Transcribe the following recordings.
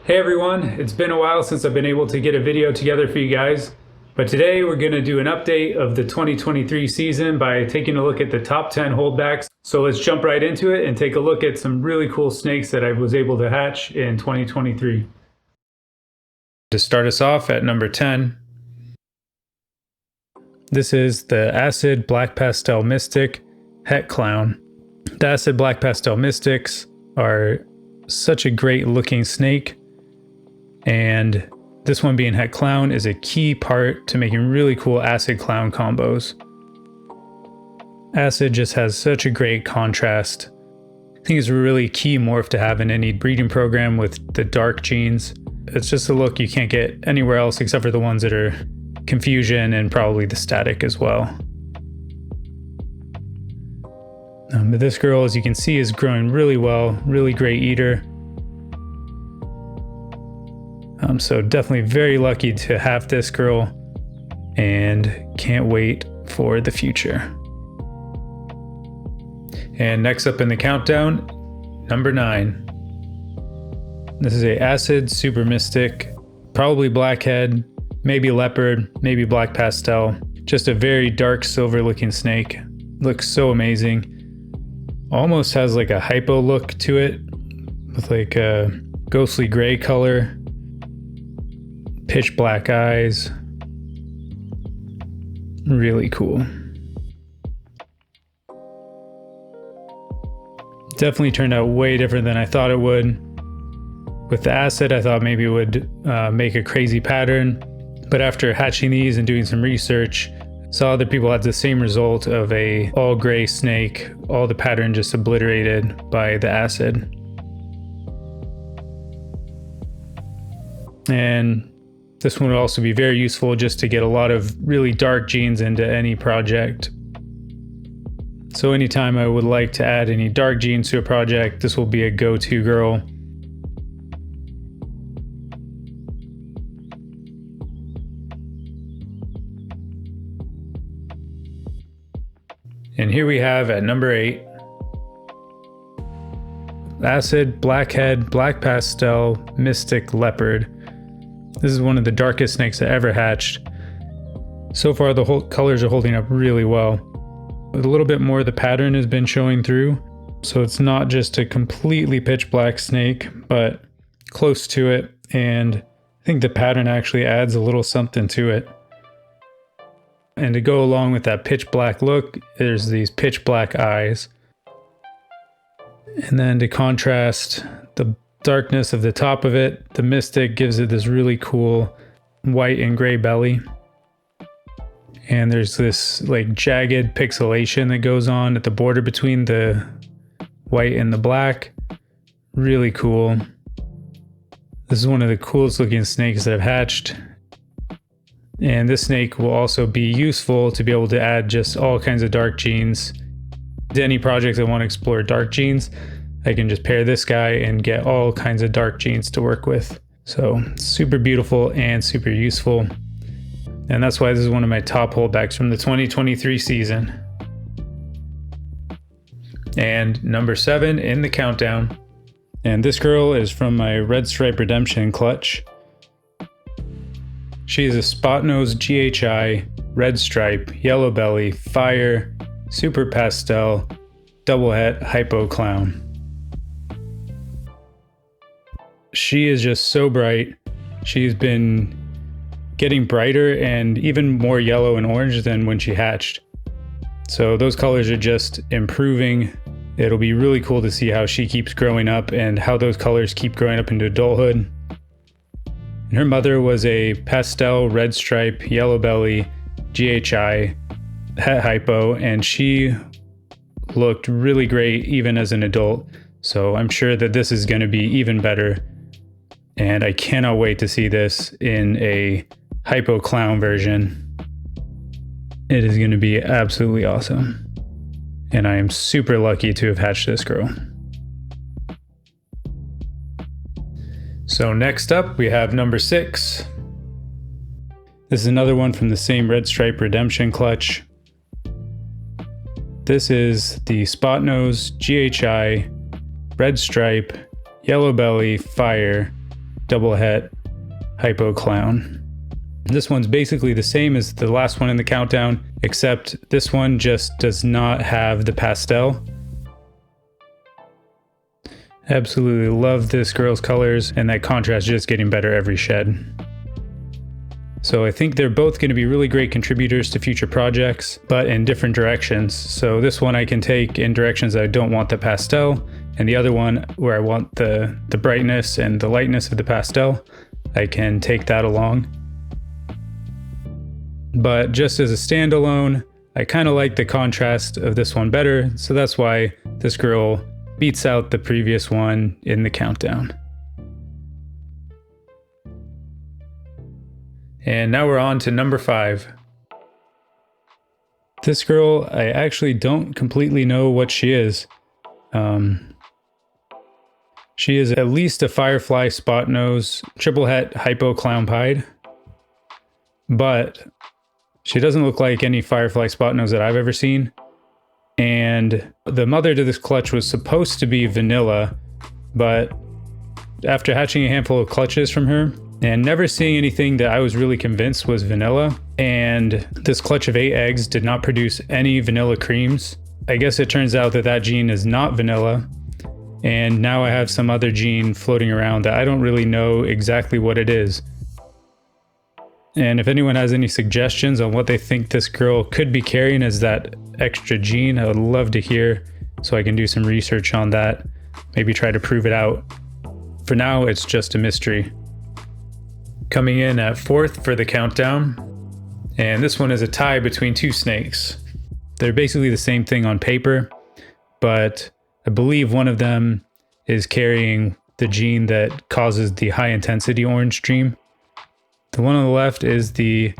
Hey everyone, it's been a while since I've been able to get a video together for you guys, but today we're going to do an update of the 2023 season by taking a look at the top 10 holdbacks. So let's jump right into it and take a look at some really cool snakes that I was able to hatch in 2023. To start us off at number 10, this is the Acid Black Pastel Mystic Het Clown. The Acid Black Pastel Mystics are such a great looking snake. And this one being Het Clown is a key part to making really cool Acid Clown combos. Acid just has such a great contrast. I think it's a really key morph to have in any breeding program with the dark genes. It's just a look you can't get anywhere else except for the ones that are Confusion and probably the Static as well. But this girl, as you can see, is growing really well, really great eater. So definitely very lucky to have this girl and can't wait for the future. And next up in the countdown, number 9. This is a Acid Super Mystic, probably Blackhead, maybe Leopard, maybe Black Pastel. Just a very dark silver looking snake. Looks so amazing. Almost has like a hypo look to it with like a ghostly gray color. Pitch black eyes. Really cool. Definitely turned out way different than I thought it would. With the Acid, I thought maybe it would make a crazy pattern, but after hatching these and doing some research, saw other people had the same result of a all gray snake, all the pattern just obliterated by the Acid. And this one would also be very useful just to get a lot of really dark genes into any project. So anytime I would like to add any dark genes to a project, this will be a go-to girl. And here we have at number 8, Acid Blackhead Black Pastel Mystic Leopard. This is one of the darkest snakes I ever hatched. So far the whole colors are holding up really well. A little bit more of the pattern has been showing through, so it's not just a completely pitch black snake, but close to it, and I think the pattern actually adds a little something to it. And to go along with that pitch black look, there's these pitch black eyes. And then to contrast the darkness of the top of it, the Mystic gives it this really cool white and gray belly. And there's this like jagged pixelation that goes on at the border between the white and the black. Really cool. This is one of the coolest looking snakes that I've hatched. And this snake will also be useful to be able to add just all kinds of dark genes. To any project that want to explore dark genes, I can just pair this guy and get all kinds of dark genes to work with. So super beautiful and super useful. And that's why this is one of my top holdbacks from the 2023 season. And number 7 in the countdown. And this girl is from my Red Stripe Redemption clutch. She is a Spot Nose GHI, Red Stripe, Yellow Belly, Fire, Super Pastel, Double Het Hypo Clown. She is just so bright. She's been getting brighter and even more yellow and orange than when she hatched. So those colors are just improving. It'll be really cool to see how she keeps growing up and how those colors keep growing up into adulthood. And her mother was a Pastel Red Stripe Yellow Belly GHI Het Hypo, and she looked really great even as an adult. So I'm sure that this is going to be even better. And I cannot wait to see this in a Hypo Clown version. It is going to be absolutely awesome. And I am super lucky to have hatched this girl. So next up we have number 6. This is another one from the same Red Stripe Redemption clutch. This is the Spot Nose GHI Red Stripe Yellow Belly Fire double het hypo clown. This one's basically the same as the last one in the countdown, except this one just does not have the pastel. Absolutely love this girl's colors, and that contrast just getting better every shed. So I think they're both going to be really great contributors to future projects, but in different directions. So this one I can take in directions that I don't want the pastel, and the other one where I want the brightness and the lightness of the pastel, I can take that along. But just as a standalone, I kind of like the contrast of this one better, so that's why this girl beats out the previous one in the countdown. And now we're on to number 5. This girl, I actually don't completely know what she is. She is at least a Firefly Spot Nose triple het hypo clown pied, but she doesn't look like any Firefly Spot Nose that I've ever seen. And the mother to this clutch was supposed to be vanilla, but after hatching a handful of clutches from her and never seeing anything that I was really convinced was vanilla, and this clutch of 8 eggs did not produce any vanilla creams, I guess it turns out that that gene is not vanilla. And now I have some other gene floating around that I don't really know exactly what it is. And if anyone has any suggestions on what they think this girl could be carrying as that extra gene, I would love to hear so I can do some research on that, maybe try to prove it out. For now, it's just a mystery. Coming in at 4th for the countdown, and this one is a tie between 2 snakes. They're basically the same thing on paper, but I believe one of them is carrying the gene that causes the high intensity orange dream. The one on the left is the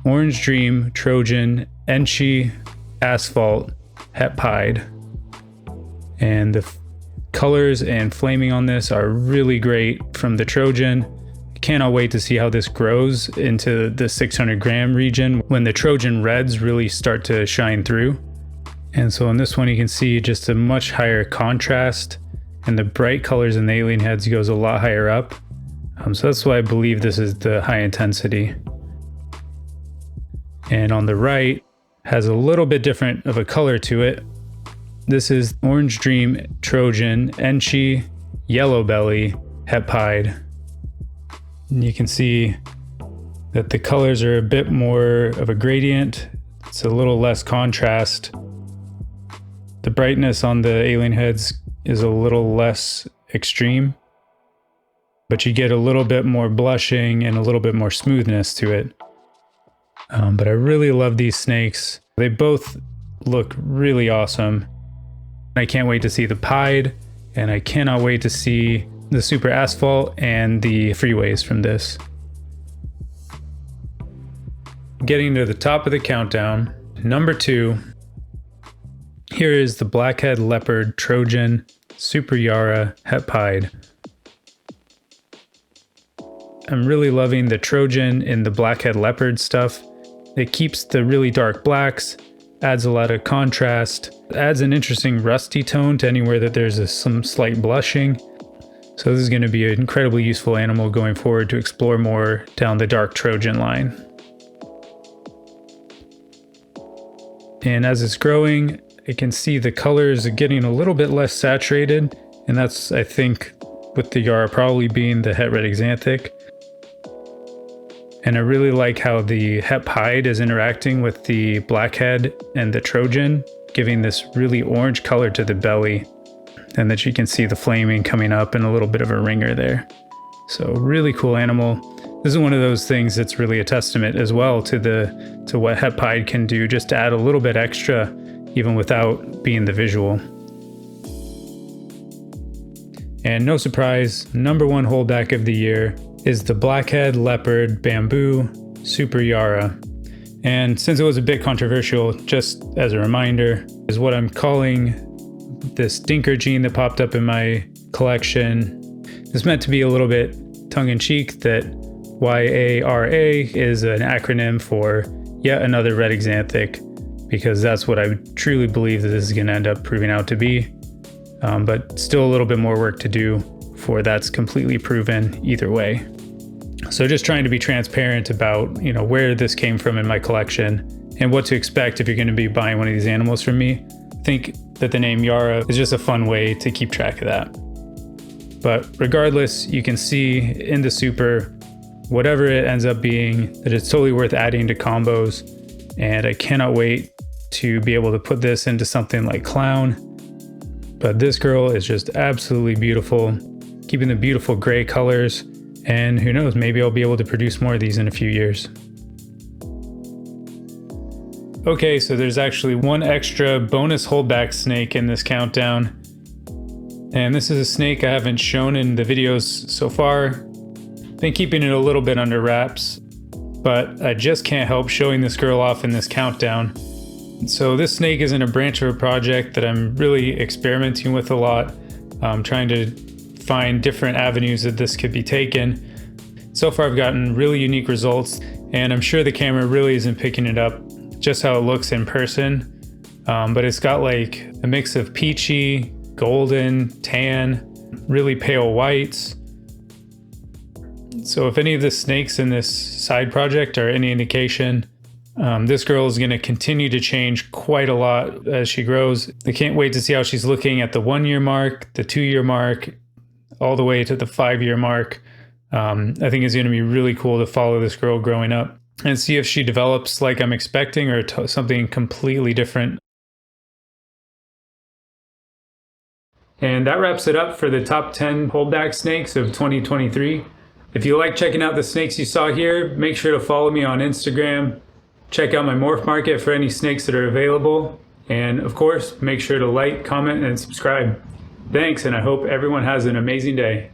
Orange Dream Trojan Enchi Asphalt Het Pied. And the colors and flaming on this are really great from the Trojan. Cannot wait to see how this grows into the 600 gram region when the Trojan reds really start to shine through. And so in this one you can see just a much higher contrast, and the bright colors in the alien heads goes a lot higher up. So that's why I believe this is the high intensity. And on the right has a little bit different of a color to it. This is Orange Dream Trojan Enchi Yellow Belly Het Pied. And you can see that the colors are a bit more of a gradient. It's a little less contrast. The brightness on the alien heads is a little less extreme, but you get a little bit more blushing and a little bit more smoothness to it. But I really love these snakes. They both look really awesome. I can't wait to see the pied, and I cannot wait to see the super asphalt and the freeways from this. Getting to the top of the countdown, number 2. Here is the Blackhead Leopard Trojan Super Yara Het Pied. I'm really loving the Trojan in the Blackhead Leopard stuff. It keeps the really dark blacks, adds a lot of contrast, adds an interesting rusty tone to anywhere that there's some slight blushing. So this is going to be an incredibly useful animal going forward to explore more down the dark Trojan line. And as it's growing, I can see the colors are getting a little bit less saturated, and that's, I think, with the Yara probably being the het red xanthic. And I really like how the het pied is interacting with the blackhead and the Trojan, giving this really orange color to the belly, and that you can see the flaming coming up and a little bit of a ringer there. So really cool animal. This is one of those things that's really a testament as well to what het pied can do, just to add a little bit extra even without being the visual. And no surprise, number 1 holdback of the year is the Blackhead Leopard Bamboo Super Yara. And since it was a bit controversial, just as a reminder, is what I'm calling this dinker gene that popped up in my collection. It's meant to be a little bit tongue-in-cheek that YARA is an acronym for yet another red xanthic, because that's what I truly believe that this is going to end up proving out to be. But still a little bit more work to do before that's completely proven either way. So just trying to be transparent about, where this came from in my collection and what to expect if you're going to be buying one of these animals from me. I think that the name Yara is just a fun way to keep track of that. But regardless, you can see in the super, whatever it ends up being, that it's totally worth adding to combos. And I cannot wait to be able to put this into something like clown. But this girl is just absolutely beautiful, keeping the beautiful gray colors. And who knows, maybe I'll be able to produce more of these in a few years. Okay, so there's actually one extra bonus holdback snake in this countdown. And this is a snake I haven't shown in the videos so far. Been keeping it a little bit under wraps, but I just can't help showing this girl off in this countdown. So this snake is in a branch of a project that I'm really experimenting with a lot. I'm trying to find different avenues that this could be taken. So far I've gotten really unique results, and I'm sure the camera really isn't picking it up just how it looks in person. But it's got like a mix of peachy, golden, tan, really pale whites. So if any of the snakes in this side project are any indication, this girl is going to continue to change quite a lot as she grows. I can't wait to see how she's looking at the 1 year mark, the 2 year mark, all the way to the 5 year mark. I think it's going to be really cool to follow this girl growing up and see if she develops like I'm expecting or something completely different. And that wraps it up for the top 10 holdback snakes of 2023. If you like checking out the snakes you saw here, make sure to follow me on Instagram. Check out my MorphMarket for any snakes that are available. And of course, make sure to like, comment, and subscribe. Thanks, and I hope everyone has an amazing day.